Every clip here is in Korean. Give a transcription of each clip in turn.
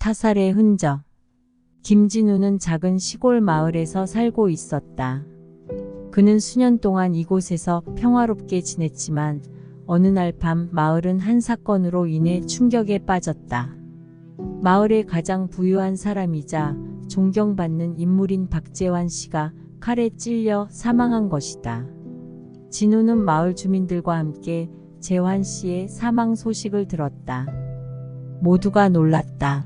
타살의 흔적. 김진우는 작은 시골 마을에서 살고 있었다. 그는 수년 동안 이곳에서 평화롭게 지냈지만 어느 날 밤 마을은 한 사건으로 인해 충격에 빠졌다. 마을의 가장 부유한 사람이자 존경받는 인물인 박재환 씨가 칼에 찔려 사망한 것이다. 진우는 마을 주민들과 함께 재환 씨의 사망 소식을 들었다. 모두가 놀랐다.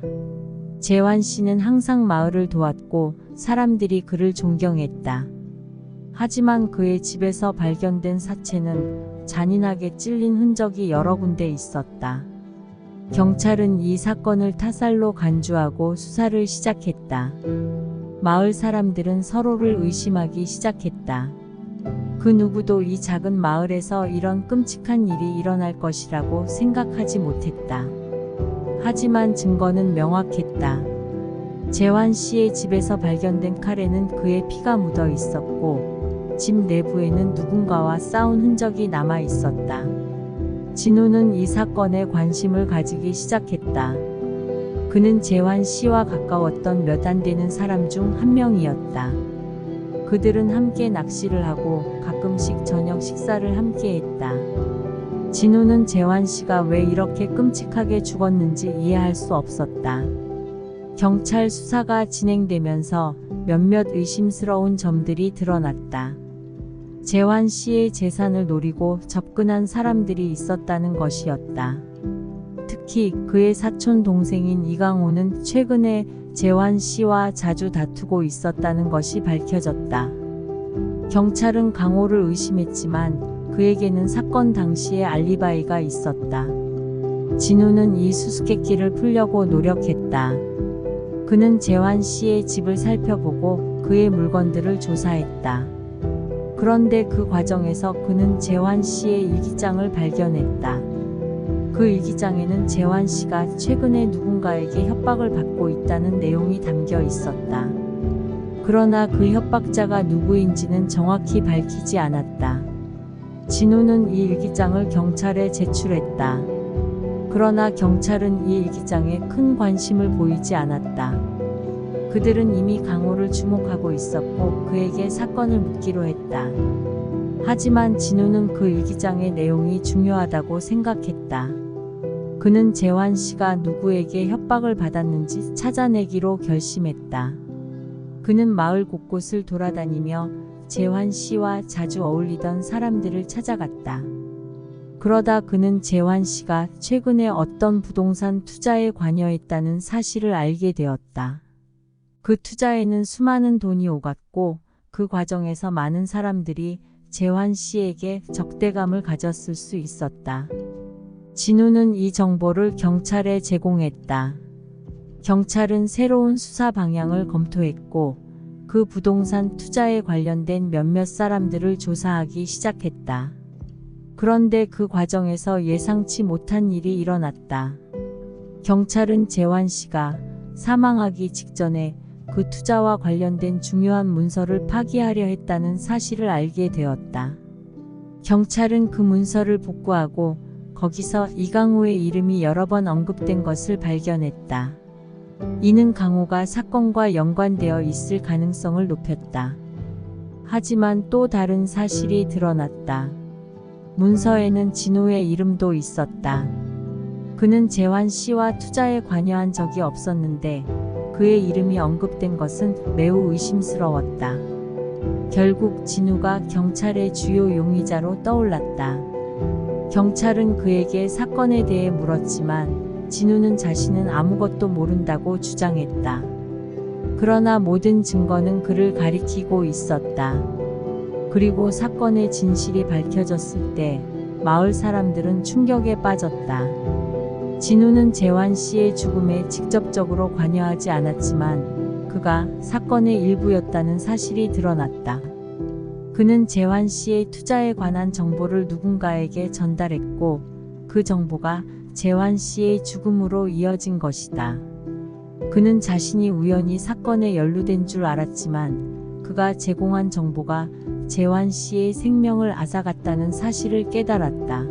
재환 씨는 항상 마을을 도왔고 사람들이 그를 존경했다. 하지만 그의 집에서 발견된 사체는 잔인하게 찔린 흔적이 여러 군데 있었다. 경찰은 이 사건을 타살로 간주하고 수사를 시작했다. 마을 사람들은 서로를 의심하기 시작했다. 그 누구도 이 작은 마을에서 이런 끔찍한 일이 일어날 것이라고 생각하지 못했다. 하지만 증거는 명확했다. 재환 씨의 집에서 발견된 칼에는 그의 피가 묻어 있었고 집 내부에는 누군가와 싸운 흔적이 남아 있었다. 진우는 이 사건에 관심을 가지기 시작했다. 그는 재환 씨와 가까웠던 몇 안 되는 사람 중 한 명이었다. 그들은 함께 낚시를 하고 가끔씩 저녁 식사를 함께 했다. 진우는 재환 씨가 왜 이렇게 끔찍하게 죽었는지 이해할 수 없었다. 경찰 수사가 진행되면서 몇몇 의심스러운 점들이 드러났다. 재환 씨의 재산을 노리고 접근한 사람들이 있었다는 것이었다. 특히 그의 사촌 동생인 이강호는 최근에 재환 씨와 자주 다투고 있었다는 것이 밝혀졌다. 경찰은 강호를 의심했지만 그에게는 사건 당시에 알리바이가 있었다. 진우는 이 수수께끼를 풀려고 노력했다. 그는 재환 씨의 집을 살펴보고 그의 물건들을 조사했다. 그런데 그 과정에서 그는 재환 씨의 일기장을 발견했다. 그 일기장에는 재환 씨가 최근에 누군가에게 협박을 받고 있다는 내용이 담겨 있었다. 그러나 그 협박자가 누구인지는 정확히 밝히지 않았다. 진우는 이 일기장을 경찰에 제출했다. 그러나 경찰은 이 일기장에 큰 관심을 보이지 않았다. 그들은 이미 강호를 주목하고 있었고 그에게 사건을 묻기로 했다. 하지만 진우는 그 일기장의 내용이 중요하다고 생각했다. 그는 재환 씨가 누구에게 협박을 받았는지 찾아내기로 결심했다. 그는 마을 곳곳을 돌아다니며 재환 씨와 자주 어울리던 사람들을 찾아갔다. 그러다 그는 재환 씨가 최근에 어떤 부동산 투자에 관여했다는 사실을 알게 되었다. 그 투자에는 수많은 돈이 오갔고 그 과정에서 많은 사람들이 재환 씨에게 적대감을 가졌을 수 있었다. 진우는 이 정보를 경찰에 제공했다. 경찰은 새로운 수사 방향을 검토했고 그 부동산 투자에 관련된 몇몇 사람들을 조사하기 시작했다. 그런데 그 과정에서 예상치 못한 일이 일어났다. 경찰은 재환 씨가 사망하기 직전에 그 투자와 관련된 중요한 문서를 파기하려 했다는 사실을 알게 되었다. 경찰은 그 문서를 복구하고 거기서 이강호의 이름이 여러 번 언급된 것을 발견했다. 이는 강호가 사건과 연관되어 있을 가능성을 높였다. 하지만 또 다른 사실이 드러났다. 문서에는 진우의 이름도 있었다. 그는 재환 씨와 투자에 관여한 적이 없었는데 그의 이름이 언급된 것은 매우 의심스러웠다. 결국 진우가 경찰의 주요 용의자로 떠올랐다. 경찰은 그에게 사건에 대해 물었지만 진우는 자신은 아무것도 모른다고 주장했다. 그러나 모든 증거는 그를 가리키고 있었다. 그리고 사건의 진실이 밝혀졌을 때 마을 사람들은 충격에 빠졌다. 진우는 재환 씨의 죽음에 직접적으로 관여하지 않았지만 그가 사건의 일부였다는 사실이 드러났다. 그는 재환 씨의 투자에 관한 정보를 누군가에게 전달했고 그 정보가 재환 씨의 죽음으로 이어진 것이다. 그는 자신이 우연히 사건에 연루된 줄 알았지만 그가 제공한 정보가 재환 씨의 생명을 앗아갔다는 사실을 깨달았다.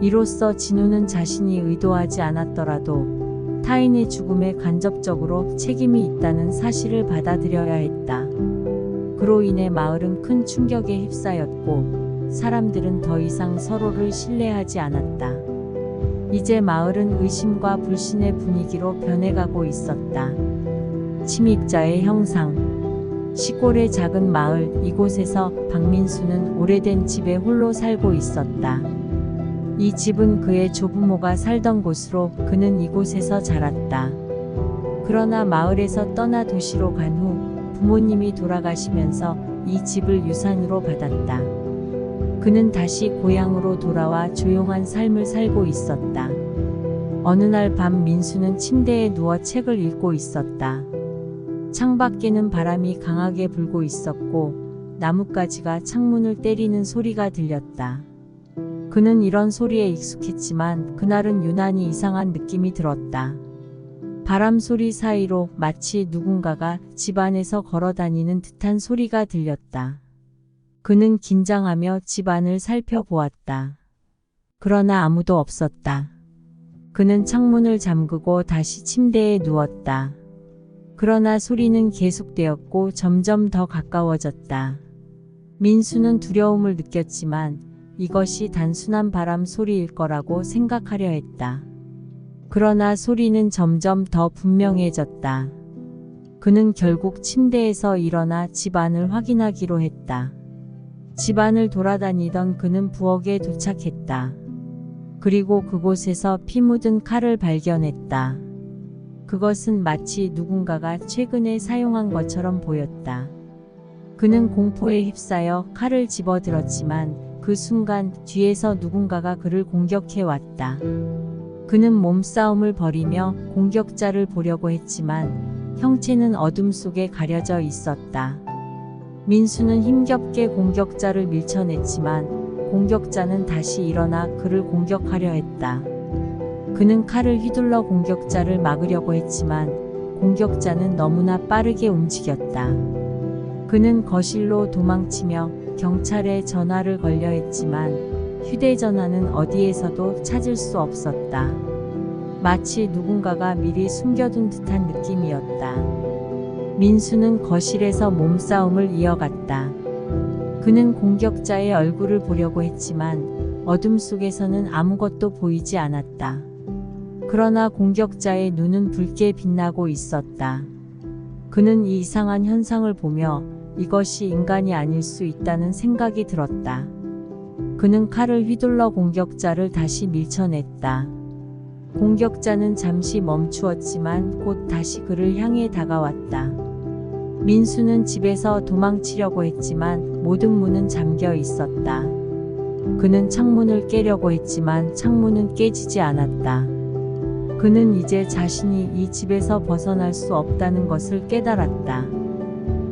이로써 진우는 자신이 의도하지 않았더라도 타인의 죽음에 간접적으로 책임이 있다는 사실을 받아들여야 했다. 그로 인해 마을은 큰 충격에 휩싸였고 사람들은 더 이상 서로를 신뢰하지 않았다. 이제 마을은 의심과 불신의 분위기로 변해가고 있었다. 침입자의 형상. 시골의 작은 마을 이곳에서 박민수는 오래된 집에 홀로 살고 있었다. 이 집은 그의 조부모가 살던 곳으로 그는 이곳에서 자랐다. 그러나 마을에서 떠나 도시로 간 후 부모님이 돌아가시면서 이 집을 유산으로 받았다. 그는 다시 고향으로 돌아와 조용한 삶을 살고 있었다. 어느 날 밤 민수는 침대에 누워 책을 읽고 있었다. 창밖에는 바람이 강하게 불고 있었고 나뭇가지가 창문을 때리는 소리가 들렸다. 그는 이런 소리에 익숙했지만 그날은 유난히 이상한 느낌이 들었다. 바람 소리 사이로 마치 누군가가 집 안에서 걸어다니는 듯한 소리가 들렸다. 그는 긴장하며 집 안을 살펴보았다. 그러나 아무도 없었다. 그는 창문을 잠그고 다시 침대에 누웠다. 그러나 소리는 계속되었고 점점 더 가까워졌다. 민수는 두려움을 느꼈지만 이것이 단순한 바람 소리일 거라고 생각하려 했다. 그러나 소리는 점점 더 분명해졌다. 그는 결국 침대에서 일어나 집 안을 확인하기로 했다. 집 안을 돌아다니던 그는 부엌에 도착했다. 그리고 그곳에서 피 묻은 칼을 발견했다. 그것은 마치 누군가가 최근에 사용한 것처럼 보였다. 그는 공포에 휩싸여 칼을 집어들었지만 그 순간 뒤에서 누군가가 그를 공격해 왔다. 그는 몸싸움을 벌이며 공격자를 보려고 했지만 형체는 어둠 속에 가려져 있었다. 민수는 힘겹게 공격자를 밀쳐냈지만 공격자는 다시 일어나 그를 공격하려 했다. 그는 칼을 휘둘러 공격자를 막으려고 했지만 공격자는 너무나 빠르게 움직였다. 그는 거실로 도망치며 경찰에 전화를 걸려 했지만 휴대전화는 어디에서도 찾을 수 없었다. 마치 누군가가 미리 숨겨둔 듯한 느낌이었다. 민수는 거실에서 몸싸움을 이어갔다. 그는 공격자의 얼굴을 보려고 했지만 어둠 속에서는 아무것도 보이지 않았다. 그러나 공격자의 눈은 붉게 빛나고 있었다. 그는 이 이상한 현상을 보며 이것이 인간이 아닐 수 있다는 생각이 들었다. 그는 칼을 휘둘러 공격자를 다시 밀쳐냈다. 공격자는 잠시 멈추었지만 곧 다시 그를 향해 다가왔다. 민수는 집에서 도망치려고 했지만 모든 문은 잠겨 있었다. 그는 창문을 깨려고 했지만 창문은 깨지지 않았다. 그는 이제 자신이 이 집에서 벗어날 수 없다는 것을 깨달았다.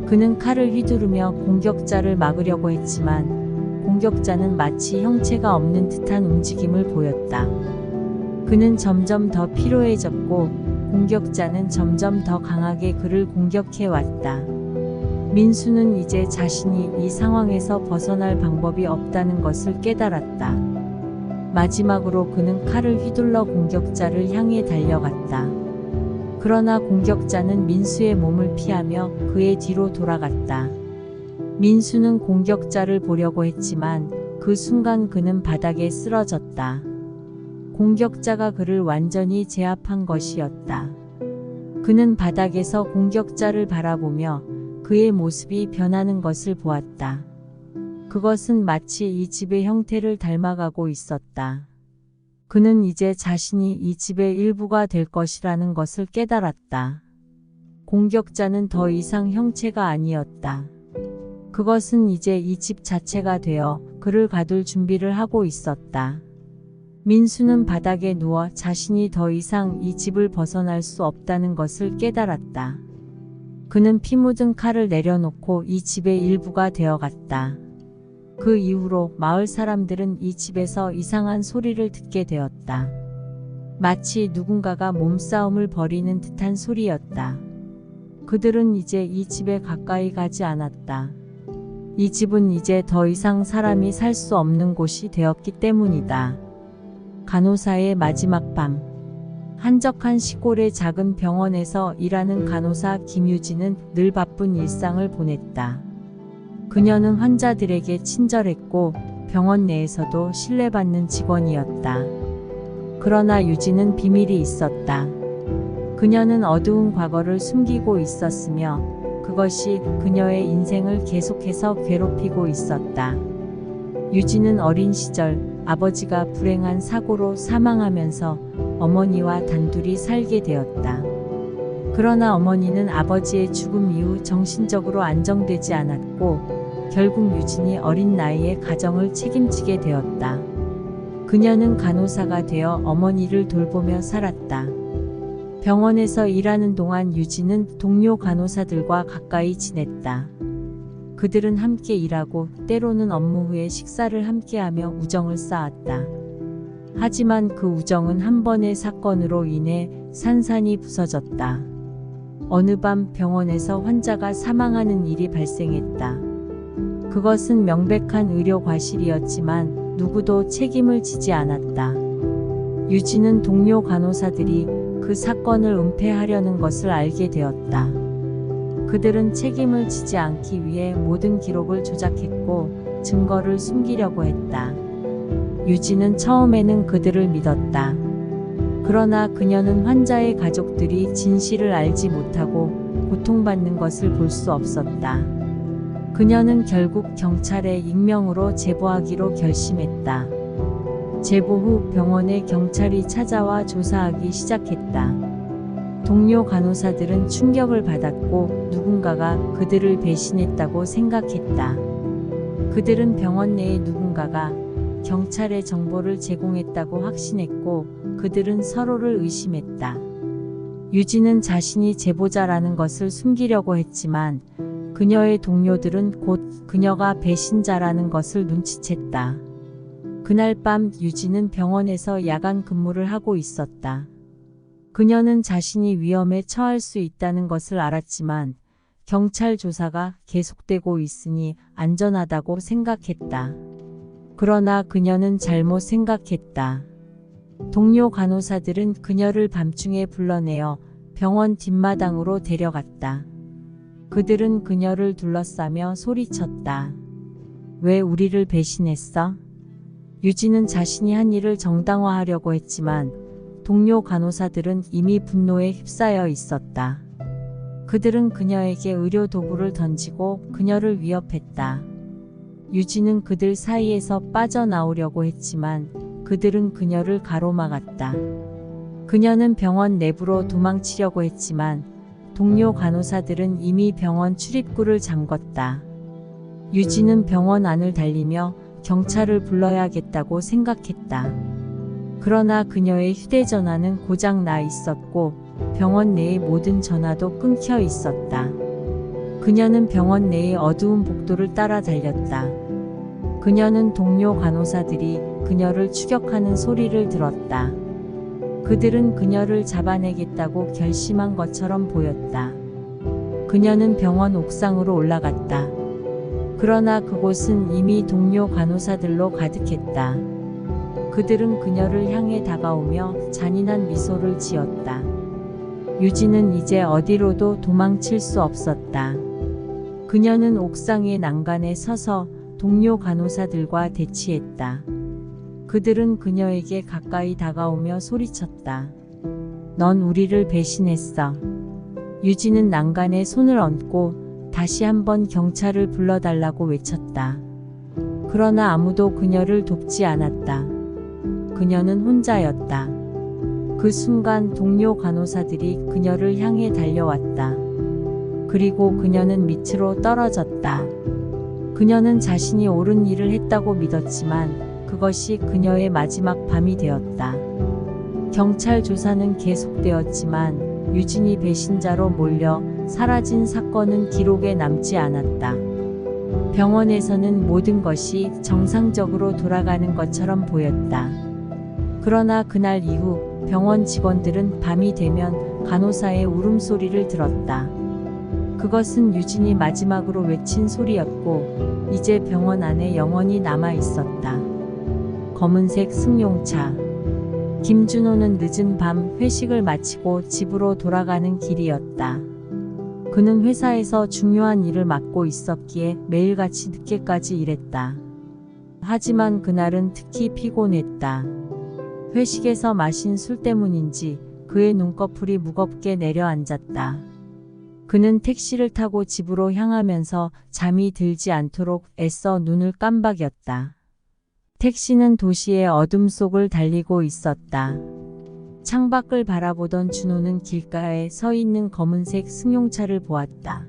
그는 칼을 휘두르며 공격자를 막으려고 했지만 공격자는 마치 형체가 없는 듯한 움직임을 보였다. 그는 점점 더 피로해졌고 공격자는 점점 더 강하게 그를 공격해 왔다. 민수는 이제 자신이 이 상황에서 벗어날 방법이 없다는 것을 깨달았다. 마지막으로 그는 칼을 휘둘러 공격자를 향해 달려갔다. 그러나 공격자는 민수의 몸을 피하며 그의 뒤로 돌아갔다. 민수는 공격자를 보려고 했지만 그 순간 그는 바닥에 쓰러졌다. 공격자가 그를 완전히 제압한 것이었다. 그는 바닥에서 공격자를 바라보며 그의 모습이 변하는 것을 보았다. 그것은 마치 이 집의 형태를 닮아가고 있었다. 그는 이제 자신이 이 집의 일부가 될 것이라는 것을 깨달았다. 공격자는 더 이상 형체가 아니었다. 그것은 이제 이 집 자체가 되어 그를 가둘 준비를 하고 있었다. 민수는 바닥에 누워 자신이 더 이상 이 집을 벗어날 수 없다는 것을 깨달았다. 그는 피 묻은 칼을 내려놓고 이 집의 일부가 되어갔다. 그 이후로 마을 사람들은 이 집에서 이상한 소리를 듣게 되었다. 마치 누군가가 몸싸움을 벌이는 듯한 소리였다. 그들은 이제 이 집에 가까이 가지 않았다. 이 집은 이제 더 이상 사람이 살 수 없는 곳이 되었기 때문이다. 간호사의 마지막 밤. 한적한 시골의 작은 병원에서 일하는 간호사 김유진은 늘 바쁜 일상을 보냈다. 그녀는 환자들에게 친절했고 병원 내에서도 신뢰받는 직원이었다. 그러나 유진은 비밀이 있었다. 그녀는 어두운 과거를 숨기고 있었으며 그것이 그녀의 인생을 계속해서 괴롭히고 있었다. 유진은 어린 시절 아버지가 불행한 사고로 사망하면서 어머니와 단둘이 살게 되었다. 그러나 어머니는 아버지의 죽음 이후 정신적으로 안정되지 않았고 결국 유진이 어린 나이에 가정을 책임지게 되었다. 그녀는 간호사가 되어 어머니를 돌보며 살았다. 병원에서 일하는 동안 유진은 동료 간호사들과 가까이 지냈다. 그들은 함께 일하고 때로는 업무 후에 식사를 함께하며 우정을 쌓았다. 하지만 그 우정은 한 번의 사건으로 인해 산산이 부서졌다. 어느 밤 병원에서 환자가 사망하는 일이 발생했다. 그것은 명백한 의료 과실이었지만 누구도 책임을 지지 않았다. 유진은 동료 간호사들이 그 사건을 은폐하려는 것을 알게 되었다. 그들은 책임을 지지 않기 위해 모든 기록을 조작했고 증거를 숨기려고 했다. 유진은 처음에는 그들을 믿었다. 그러나 그녀는 환자의 가족들이 진실을 알지 못하고 고통받는 것을 볼 수 없었다. 그녀는 결국 경찰에 익명으로 제보하기로 결심했다. 제보 후 병원에 경찰이 찾아와 조사하기 시작했다. 동료 간호사들은 충격을 받았고 누군가가 그들을 배신했다고 생각했다. 그들은 병원 내의 누군가가 경찰에 정보를 제공했다고 확신했고 그들은 서로를 의심했다. 유진은 자신이 제보자라는 것을 숨기려고 했지만 그녀의 동료들은 곧 그녀가 배신자라는 것을 눈치챘다. 그날 밤 유진은 병원에서 야간 근무를 하고 있었다. 그녀는 자신이 위험에 처할 수 있다는 것을 알았지만 경찰 조사가 계속되고 있으니 안전하다고 생각했다. 그러나 그녀는 잘못 생각했다. 동료 간호사들은 그녀를 밤중에 불러내어 병원 뒷마당으로 데려갔다. 그들은 그녀를 둘러싸며 소리쳤다. 왜 우리를 배신했어? 유진은 자신이 한 일을 정당화하려고 했지만 동료 간호사들은 이미 분노에 휩싸여 있었다. 그들은 그녀에게 의료 도구를 던지고 그녀를 위협했다. 유진은 그들 사이에서 빠져나오려고 했지만 그들은 그녀를 가로막았다. 그녀는 병원 내부로 도망치려고 했지만 동료 간호사들은 이미 병원 출입구를 잠궜다. 유진은 병원 안을 달리며 경찰을 불러야겠다고 생각했다. 그러나 그녀의 휴대전화는 고장 나 있었고 병원 내의 모든 전화도 끊겨 있었다. 그녀는 병원 내의 어두운 복도를 따라 달렸다. 그녀는 동료 간호사들이 그녀를 추격하는 소리를 들었다. 그들은 그녀를 잡아내겠다고 결심한 것처럼 보였다. 그녀는 병원 옥상으로 올라갔다. 그러나 그곳은 이미 동료 간호사들로 가득했다. 그들은 그녀를 향해 다가오며 잔인한 미소를 지었다. 유진은 이제 어디로도 도망칠 수 없었다. 그녀는 옥상의 난간에 서서 동료 간호사들과 대치했다. 그들은 그녀에게 가까이 다가오며 소리쳤다. 넌 우리를 배신했어. 유진은 난간에 손을 얹고 다시 한번 경찰을 불러달라고 외쳤다. 그러나 아무도 그녀를 돕지 않았다. 그녀는 혼자였다. 그 순간 동료 간호사들이 그녀를 향해 달려왔다. 그리고 그녀는 밑으로 떨어졌다. 그녀는 자신이 옳은 일을 했다고 믿었지만 그것이 그녀의 마지막 밤이 되었다. 경찰 조사는 계속되었지만 유진이 배신자로 몰려 사라진 사건은 기록에 남지 않았다. 병원에서는 모든 것이 정상적으로 돌아가는 것처럼 보였다. 그러나 그날 이후 병원 직원들은 밤이 되면 간호사의 울음소리를 들었다. 그것은 유진이 마지막으로 외친 소리였고 이제 병원 안에 영원히 남아 있었다. 검은색 승용차. 김준호는 늦은 밤 회식을 마치고 집으로 돌아가는 길이었다. 그는 회사에서 중요한 일을 맡고 있었기에 매일같이 늦게까지 일했다. 하지만 그날은 특히 피곤했다. 회식에서 마신 술 때문인지 그의 눈꺼풀이 무겁게 내려앉았다. 그는 택시를 타고 집으로 향하면서 잠이 들지 않도록 애써 눈을 깜박였다. 택시는 도시의 어둠 속을 달리고 있었다. 창밖을 바라보던 준호는 길가에 서 있는 검은색 승용차를 보았다.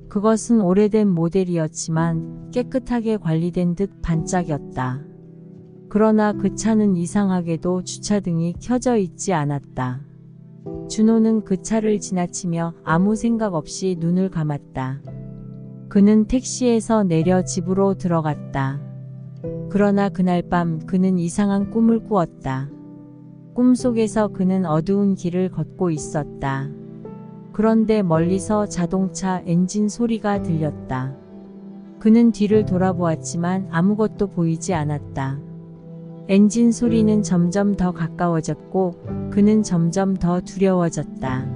그것은 오래된 모델이었지만 깨끗하게 관리된 듯 반짝였다. 그러나 그 차는 이상하게도 주차등이 켜져 있지 않았다. 준호는 그 차를 지나치며 아무 생각 없이 눈을 감았다. 그는 택시에서 내려 집으로 들어갔다. 그러나 그날 밤 그는 이상한 꿈을 꾸었다. 꿈속에서 그는 어두운 길을 걷고 있었다. 그런데 멀리서 자동차 엔진 소리가 들렸다. 그는 뒤를 돌아보았지만 아무것도 보이지 않았다. 엔진 소리는 점점 더 가까워졌고 그는 점점 더 두려워졌다.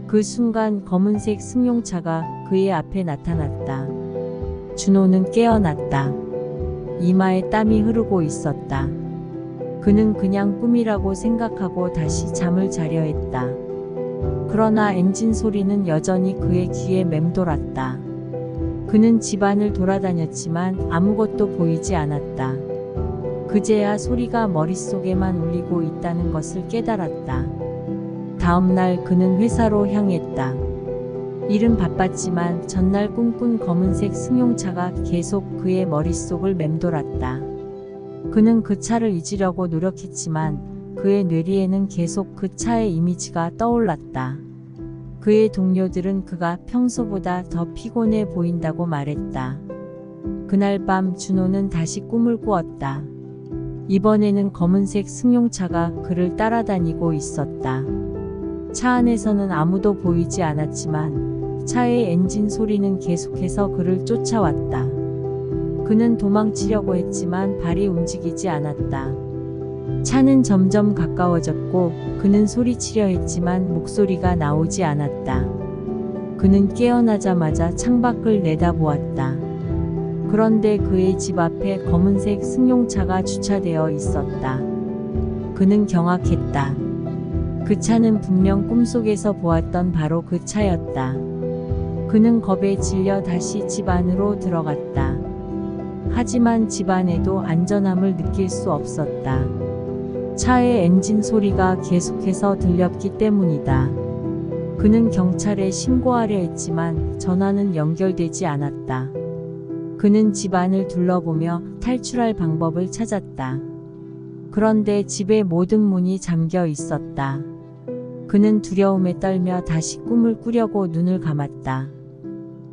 그 순간 검은색 승용차가 그의 앞에 나타났다. 준호는 깨어났다. 이마에 땀이 흐르고 있었다. 그는 그냥 꿈이라고 생각하고 다시 잠을 자려 했다. 그러나 엔진 소리는 여전히 그의 귀에 맴돌았다. 그는 집안을 돌아다녔지만 아무것도 보이지 않았다. 그제야 소리가 머릿속에만 울리고 있다는 것을 깨달았다. 다음 날 그는 회사로 향했다. 일은 바빴지만 전날 꿈꾼 검은색 승용차가 계속 그의 머릿속을 맴돌았다. 그는 그 차를 잊으려고 노력했지만 그의 뇌리에는 계속 그 차의 이미지가 떠올랐다. 그의 동료들은 그가 평소보다 더 피곤해 보인다고 말했다. 그날 밤 준호는 다시 꿈을 꾸었다. 이번에는 검은색 승용차가 그를 따라다니고 있었다. 차 안에서는 아무도 보이지 않았지만 차의 엔진 소리는 계속해서 그를 쫓아왔다. 그는 도망치려고 했지만 발이 움직이지 않았다. 차는 점점 가까워졌고 그는 소리치려 했지만 목소리가 나오지 않았다. 그는 깨어나자마자 창밖을 내다보았다. 그런데 그의 집 앞에 검은색 승용차가 주차되어 있었다. 그는 경악했다. 그 차는 분명 꿈속에서 보았던 바로 그 차였다. 그는 겁에 질려 다시 집 안으로 들어갔다. 하지만 집 안에도 안전함을 느낄 수 없었다. 차의 엔진 소리가 계속해서 들렸기 때문이다. 그는 경찰에 신고하려 했지만 전화는 연결되지 않았다. 그는 집 안을 둘러보며 탈출할 방법을 찾았다. 그런데 집의 모든 문이 잠겨 있었다. 그는 두려움에 떨며 다시 꿈을 꾸려고 눈을 감았다.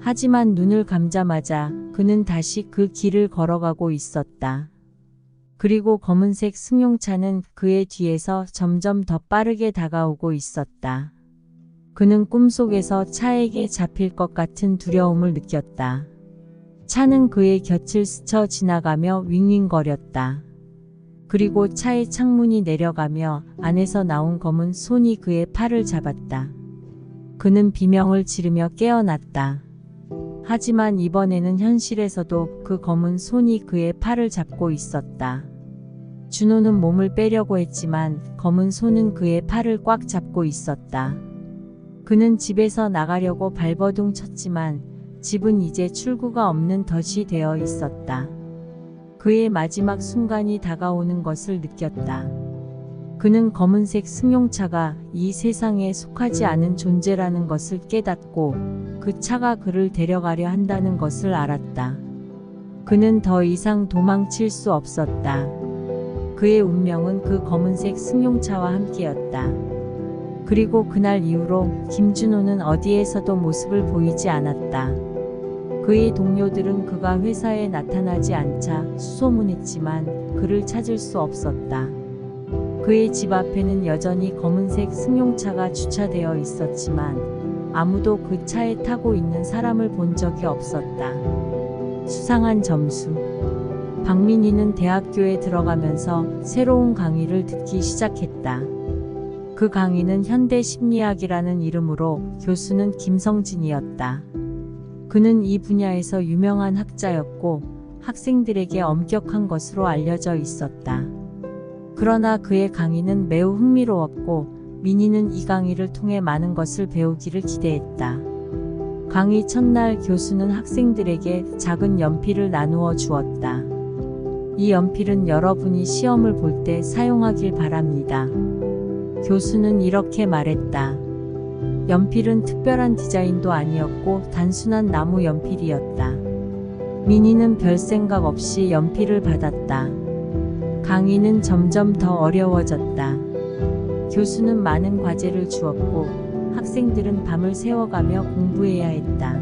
하지만 눈을 감자마자 그는 다시 그 길을 걸어가고 있었다. 그리고 검은색 승용차는 그의 뒤에서 점점 더 빠르게 다가오고 있었다. 그는 꿈속에서 차에게 잡힐 것 같은 두려움을 느꼈다. 차는 그의 곁을 스쳐 지나가며 윙윙거렸다. 그리고 차의 창문이 내려가며 안에서 나온 검은 손이 그의 팔을 잡았다. 그는 비명을 지르며 깨어났다. 하지만 이번에는 현실에서도 그 검은 손이 그의 팔을 잡고 있었다. 준호는 몸을 빼려고 했지만 검은 손은 그의 팔을 꽉 잡고 있었다. 그는 집에서 나가려고 발버둥 쳤지만 집은 이제 출구가 없는 덫이 되어 있었다. 그의 마지막 순간이 다가오는 것을 느꼈다. 그는 검은색 승용차가 이 세상에 속하지 않은 존재라는 것을 깨닫고 그 차가 그를 데려가려 한다는 것을 알았다. 그는 더 이상 도망칠 수 없었다. 그의 운명은 그 검은색 승용차와 함께였다. 그리고 그날 이후로 김준호는 어디에서도 모습을 보이지 않았다. 그의 동료들은 그가 회사에 나타나지 않자 수소문했지만 그를 찾을 수 없었다. 그의 집 앞에는 여전히 검은색 승용차가 주차되어 있었지만 아무도 그 차에 타고 있는 사람을 본 적이 없었다. 수상한 점수. 박민희는 대학교에 들어가면서 새로운 강의를 듣기 시작했다. 그 강의는 현대심리학이라는 이름으로 교수는 김성진이었다. 그는 이 분야에서 유명한 학자였고 학생들에게 엄격한 것으로 알려져 있었다. 그러나 그의 강의는 매우 흥미로웠고 민희는 이 강의를 통해 많은 것을 배우기를 기대했다. 강의 첫날 교수는 학생들에게 작은 연필을 나누어 주었다. 이 연필은 여러분이 시험을 볼 때 사용하길 바랍니다. 교수는 이렇게 말했다. 연필은 특별한 디자인도 아니었고 단순한 나무 연필이었다. 민희는 별 생각 없이 연필을 받았다. 강의는 점점 더 어려워졌다. 교수는 많은 과제를 주었고 학생들은 밤을 새워가며 공부해야 했다.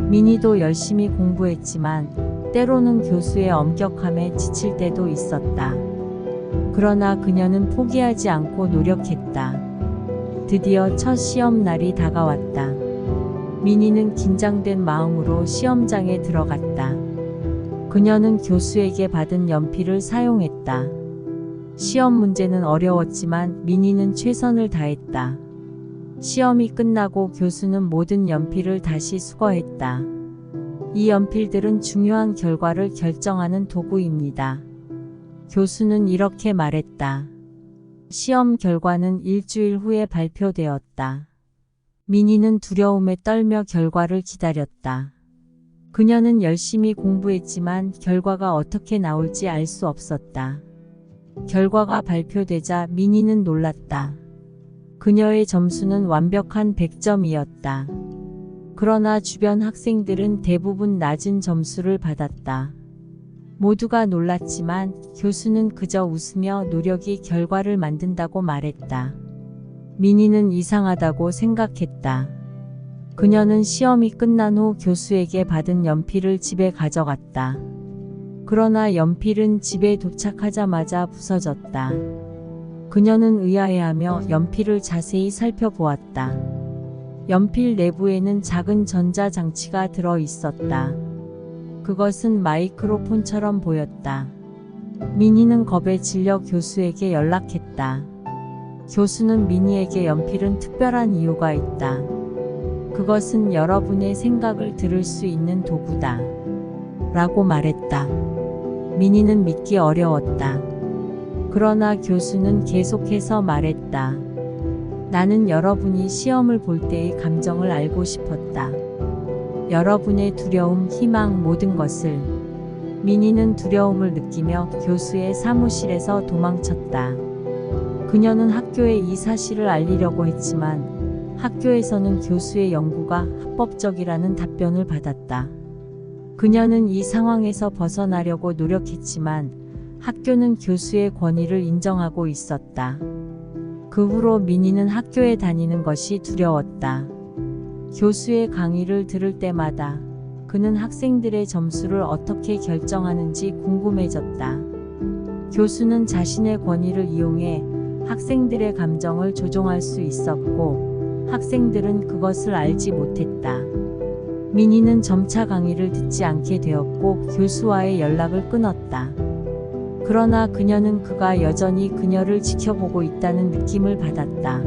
민희도 열심히 공부했지만 때로는 교수의 엄격함에 지칠 때도 있었다. 그러나 그녀는 포기하지 않고 노력했다. 드디어 첫 시험 날이 다가왔다. 민희는 긴장된 마음으로 시험장에 들어갔다. 그녀는 교수에게 받은 연필을 사용했다. 시험 문제는 어려웠지만 민희는 최선을 다했다. 시험이 끝나고 교수는 모든 연필을 다시 수거했다. 이 연필들은 중요한 결과를 결정하는 도구입니다. 교수는 이렇게 말했다. 시험 결과는 일주일 후에 발표되었다. 민희는 두려움에 떨며 결과를 기다렸다. 그녀는 열심히 공부했지만 결과가 어떻게 나올지 알 수 없었다. 결과가 발표되자 민희는 놀랐다. 그녀의 점수는 완벽한 100점이었다. 그러나 주변 학생들은 대부분 낮은 점수를 받았다. 모두가 놀랐지만 교수는 그저 웃으며 노력이 결과를 만든다고 말했다. 민희는 이상하다고 생각했다. 그녀는 시험이 끝난 후 교수에게 받은 연필을 집에 가져갔다. 그러나 연필은 집에 도착하자마자 부서졌다. 그녀는 의아해하며 연필을 자세히 살펴보았다. 연필 내부에는 작은 전자장치가 들어 있었다. 그것은 마이크로폰처럼 보였다. 민희는 겁에 질려 교수에게 연락했다. 교수는 민희에게 연필은 특별한 이유가 있다. 그것은 여러분의 생각을 들을 수 있는 도구다. 라고 말했다. 민희는 믿기 어려웠다. 그러나 교수는 계속해서 말했다. 나는 여러분이 시험을 볼 때의 감정을 알고 싶었다. 여러분의 두려움, 희망, 모든 것을. 민희는 두려움을 느끼며 교수의 사무실에서 도망쳤다. 그녀는 학교에 이 사실을 알리려고 했지만 학교에서는 교수의 연구가 합법적이라는 답변을 받았다. 그녀는 이 상황에서 벗어나려고 노력했지만 학교는 교수의 권위를 인정하고 있었다. 그 후로 민희는 학교에 다니는 것이 두려웠다. 교수의 강의를 들을 때마다 그는 학생들의 점수를 어떻게 결정하는지 궁금해졌다. 교수는 자신의 권위를 이용해 학생들의 감정을 조종할 수 있었고 학생들은 그것을 알지 못했다. 민희는 점차 강의를 듣지 않게 되었고 교수와의 연락을 끊었다. 그러나 그녀는 그가 여전히 그녀를 지켜보고 있다는 느낌을 받았다.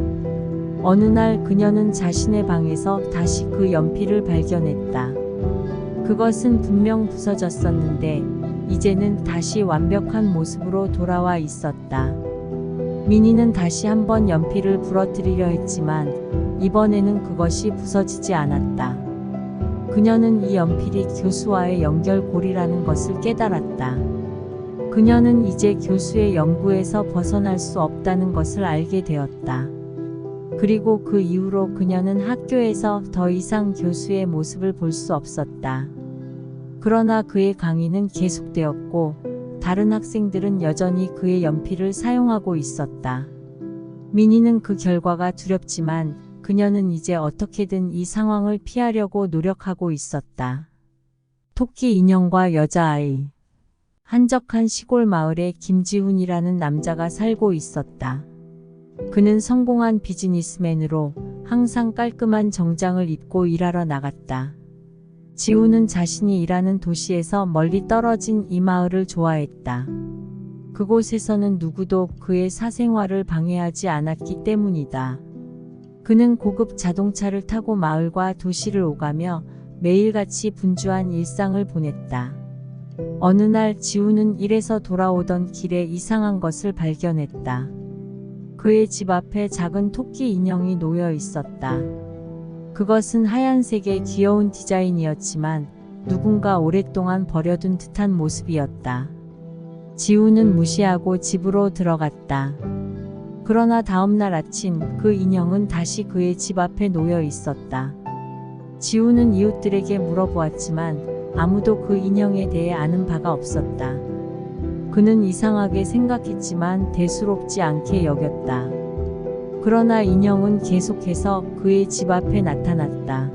어느 날 그녀는 자신의 방에서 다시 그 연필을 발견했다. 그것은 분명 부서졌었는데 이제는 다시 완벽한 모습으로 돌아와 있었다. 민희는 다시 한번 연필을 부러뜨리려 했지만 이번에는 그것이 부서지지 않았다. 그녀는 이 연필이 교수와의 연결고리라는 것을 깨달았다. 그녀는 이제 교수의 연구에서 벗어날 수 없다는 것을 알게 되었다. 그리고 그 이후로 그녀는 학교에서 더 이상 교수의 모습을 볼 수 없었다. 그러나 그의 강의는 계속되었고 다른 학생들은 여전히 그의 연필을 사용하고 있었다. 민희는 그 결과가 두렵지만 그녀는 이제 어떻게든 이 상황을 피하려고 노력하고 있었다. 토끼 인형과 여자아이. 한적한 시골 마을에 김지훈이라는 남자가 살고 있었다. 그는 성공한 비즈니스맨으로 항상 깔끔한 정장을 입고 일하러 나갔다. 지우는 자신이 일하는 도시에서 멀리 떨어진 이 마을을 좋아했다. 그곳에서는 누구도 그의 사생활을 방해하지 않았기 때문이다. 그는 고급 자동차를 타고 마을과 도시를 오가며 매일같이 분주한 일상을 보냈다. 어느 날 지우는 일에서 돌아오던 길에 이상한 것을 발견했다. 그의 집 앞에 작은 토끼 인형이 놓여 있었다. 그것은 하얀색의 귀여운 디자인이었지만 누군가 오랫동안 버려둔 듯한 모습이었다. 지우는 무시하고 집으로 들어갔다. 그러나 다음날 아침 그 인형은 다시 그의 집 앞에 놓여 있었다. 지우는 이웃들에게 물어보았지만 아무도 그 인형에 대해 아는 바가 없었다. 그는 이상하게 생각했지만 대수롭지 않게 여겼다. 그러나 인형은 계속해서 그의 집 앞에 나타났다.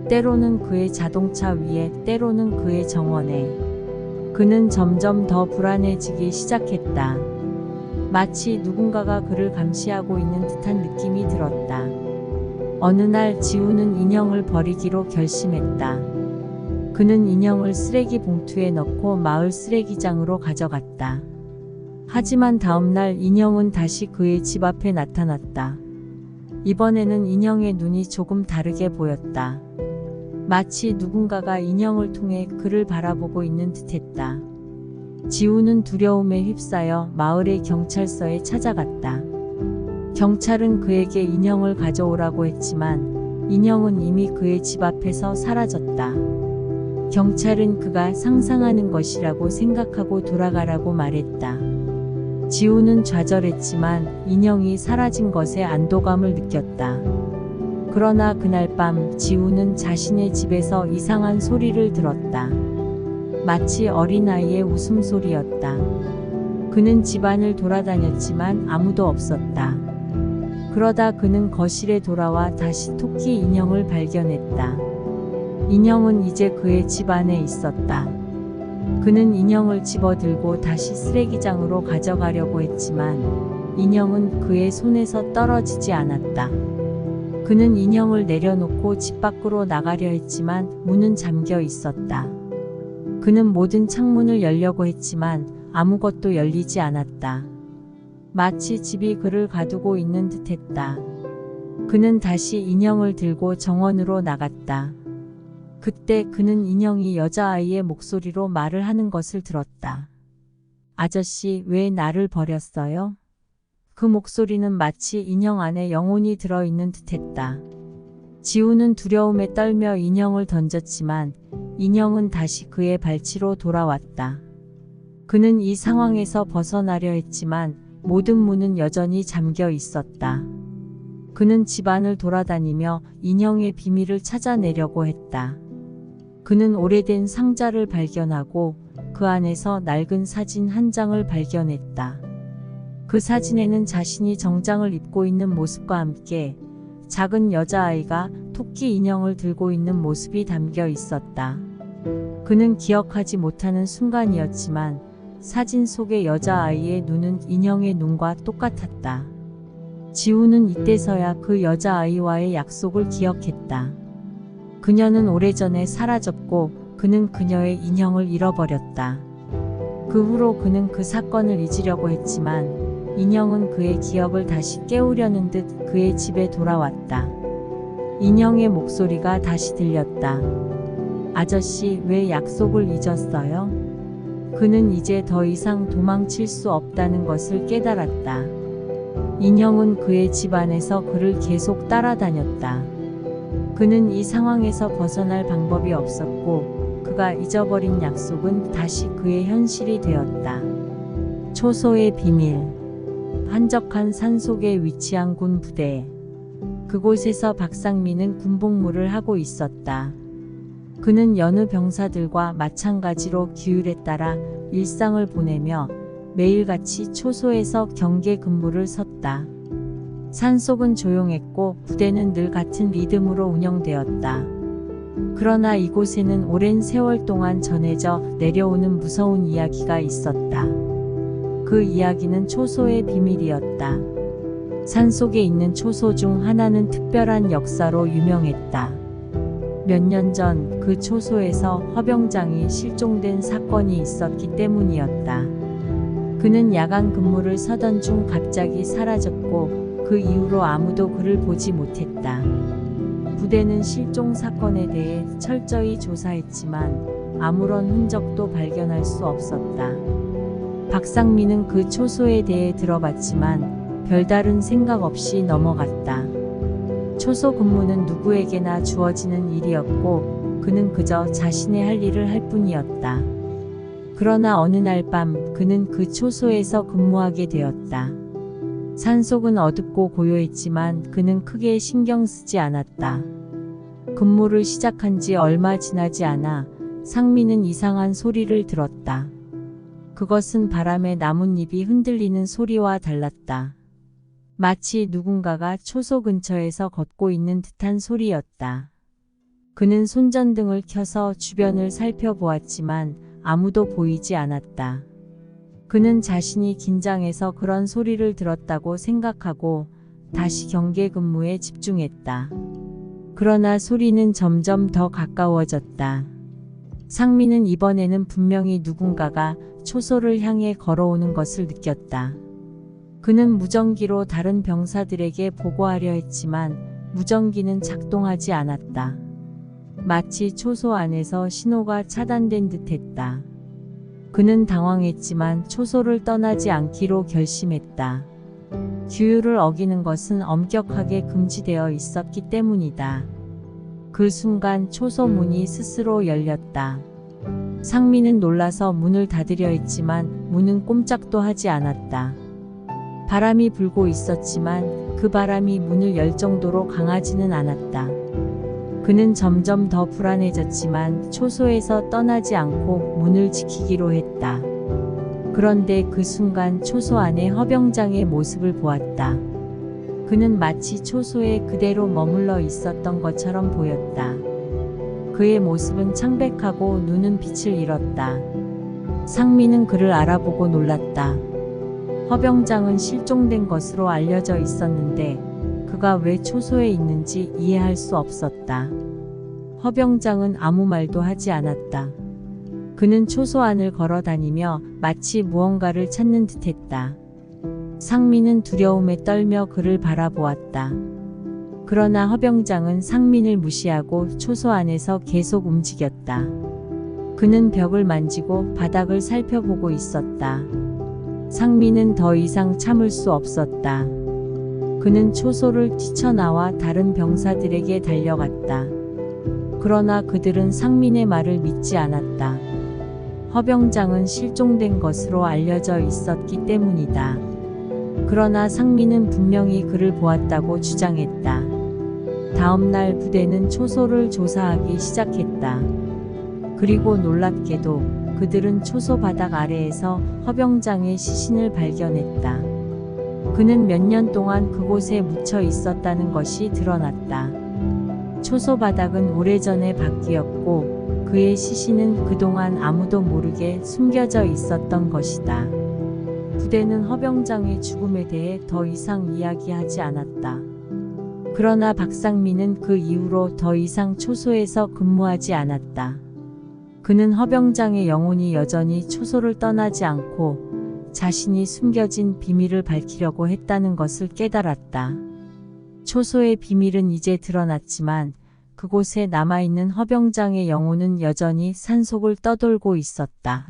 때로는 그의 자동차 위에, 때로는 그의 정원에. 그는 점점 더 불안해지기 시작했다. 마치 누군가가 그를 감시하고 있는 듯한 느낌이 들었다. 어느 날 지우는 인형을 버리기로 결심했다. 그는 인형을 쓰레기 봉투에 넣고 마을 쓰레기장으로 가져갔다. 하지만 다음날 인형은 다시 그의 집 앞에 나타났다. 이번에는 인형의 눈이 조금 다르게 보였다. 마치 누군가가 인형을 통해 그를 바라보고 있는 듯했다. 지우는 두려움에 휩싸여 마을의 경찰서에 찾아갔다. 경찰은 그에게 인형을 가져오라고 했지만 인형은 이미 그의 집 앞에서 사라졌다. 경찰은 그가 상상하는 것이라고 생각하고 돌아가라고 말했다. 지우는 좌절했지만 인형이 사라진 것에 안도감을 느꼈다. 그러나 그날 밤 지우는 자신의 집에서 이상한 소리를 들었다. 마치 어린아이의 웃음소리였다. 그는 집안을 돌아다녔지만 아무도 없었다. 그러다 그는 거실에 돌아와 다시 토끼 인형을 발견했다. 인형은 이제 그의 집 안에 있었다. 그는 인형을 집어들고 다시 쓰레기장으로 가져가려고 했지만 인형은 그의 손에서 떨어지지 않았다. 그는 인형을 내려놓고 집 밖으로 나가려 했지만 문은 잠겨 있었다. 그는 모든 창문을 열려고 했지만 아무것도 열리지 않았다. 마치 집이 그를 가두고 있는 듯했다. 그는 다시 인형을 들고 정원으로 나갔다. 그때 그는 인형이 여자아이의 목소리로 말을 하는 것을 들었다. 아저씨, 왜 나를 버렸어요? 그 목소리는 마치 인형 안에 영혼이 들어있는 듯했다. 지우는 두려움에 떨며 인형을 던졌지만 인형은 다시 그의 발치로 돌아왔다. 그는 이 상황에서 벗어나려 했지만 모든 문은 여전히 잠겨 있었다. 그는 집안을 돌아다니며 인형의 비밀을 찾아내려고 했다. 그는 오래된 상자를 발견하고 그 안에서 낡은 사진 한 장을 발견했다. 그 사진에는 자신이 정장을 입고 있는 모습과 함께 작은 여자아이가 토끼 인형을 들고 있는 모습이 담겨 있었다. 그는 기억하지 못하는 순간이었지만 사진 속의 여자아이의 눈은 인형의 눈과 똑같았다. 지우는 이때서야 그 여자아이와의 약속을 기억했다. 그녀는 오래전에 사라졌고 그는 그녀의 인형을 잃어버렸다. 그 후로 그는 그 사건을 잊으려고 했지만 인형은 그의 기억을 다시 깨우려는 듯 그의 집에 돌아왔다. 인형의 목소리가 다시 들렸다. 아저씨, 왜 약속을 잊었어요? 그는 이제 더 이상 도망칠 수 없다는 것을 깨달았다. 인형은 그의 집 안에서 그를 계속 따라다녔다. 그는 이 상황에서 벗어날 방법이 없었고 그가 잊어버린 약속은 다시 그의 현실이 되었다. 초소의 비밀. 한적한 산속에 위치한 군 부대. 그곳에서 박상민은 군복무를 하고 있었다. 그는 여느 병사들과 마찬가지로 규율에 따라 일상을 보내며 매일같이 초소에서 경계 근무를 섰다. 산속은 조용했고 부대는 늘 같은 리듬으로 운영되었다. 그러나 이곳에는 오랜 세월 동안 전해져 내려오는 무서운 이야기가 있었다. 그 이야기는 초소의 비밀이었다. 산속에 있는 초소 중 하나는 특별한 역사로 유명했다. 몇 년 전 그 초소에서 허병장이 실종된 사건이 있었기 때문이었다. 그는 야간 근무를 서던 중 갑자기 사라졌고 그 이후로 아무도 그를 보지 못했다. 부대는 실종 사건에 대해 철저히 조사했지만 아무런 흔적도 발견할 수 없었다. 박상민은 그 초소에 대해 들어봤지만 별다른 생각 없이 넘어갔다. 초소 근무는 누구에게나 주어지는 일이었고 그는 그저 자신의 할 일을 할 뿐이었다. 그러나 어느 날 밤 그는 그 초소에서 근무하게 되었다. 산속은 어둡고 고요했지만 그는 크게 신경 쓰지 않았다. 근무를 시작한 지 얼마 지나지 않아 상민은 이상한 소리를 들었다. 그것은 바람에 나뭇잎이 흔들리는 소리와 달랐다. 마치 누군가가 초소 근처에서 걷고 있는 듯한 소리였다. 그는 손전등을 켜서 주변을 살펴보았지만 아무도 보이지 않았다. 그는 자신이 긴장해서 그런 소리를 들었다고 생각하고 다시 경계 근무에 집중했다. 그러나 소리는 점점 더 가까워졌다. 상민은 이번에는 분명히 누군가가 초소를 향해 걸어오는 것을 느꼈다. 그는 무전기로 다른 병사들에게 보고하려 했지만 무전기는 작동하지 않았다. 마치 초소 안에서 신호가 차단된 듯했다. 그는 당황했지만 초소를 떠나지 않기로 결심했다. 규율을 어기는 것은 엄격하게 금지되어 있었기 때문이다. 그 순간 초소 문이 스스로 열렸다. 상민은 놀라서 문을 닫으려 했지만 문은 꼼짝도 하지 않았다. 바람이 불고 있었지만 그 바람이 문을 열 정도로 강하지는 않았다. 그는 점점 더 불안해졌지만 초소에서 떠나지 않고 문을 지키기로 했다. 그런데 그 순간 초소 안에 허병장의 모습을 보았다. 그는 마치 초소에 그대로 머물러 있었던 것처럼 보였다. 그의 모습은 창백하고 눈은 빛을 잃었다. 상민은 그를 알아보고 놀랐다. 허병장은 실종된 것으로 알려져 있었는데 그가 왜 초소에 있는지 이해할 수 없었다. 허병장은 아무 말도 하지 않았다. 그는 초소 안을 걸어 다니며 마치 무언가를 찾는 듯했다. 상민은 두려움에 떨며 그를 바라보았다. 그러나 허병장은 상민을 무시하고 초소 안에서 계속 움직였다. 그는 벽을 만지고 바닥을 살펴보고 있었다. 상민은 더 이상 참을 수 없었다. 그는 초소를 뛰쳐나와 다른 병사들에게 달려갔다. 그러나 그들은 상민의 말을 믿지 않았다. 허병장은 실종된 것으로 알려져 있었기 때문이다. 그러나 상민은 분명히 그를 보았다고 주장했다. 다음 날 부대는 초소를 조사하기 시작했다. 그리고 놀랍게도 그들은 초소 바닥 아래에서 허병장의 시신을 발견했다. 그는 몇 년 동안 그곳에 묻혀 있었다는 것이 드러났다. 초소 바닥은 오래전에 바뀌었고 그의 시신은 그동안 아무도 모르게 숨겨져 있었던 것이다. 부대는 허병장의 죽음에 대해 더 이상 이야기하지 않았다. 그러나 박상민은 그 이후로 더 이상 초소에서 근무하지 않았다. 그는 허병장의 영혼이 여전히 초소를 떠나지 않고 자신이 숨겨진 비밀을 밝히려고 했다는 것을 깨달았다. 초소의 비밀은 이제 드러났지만 그곳에 남아있는 허병장의 영혼은 여전히 산속을 떠돌고 있었다.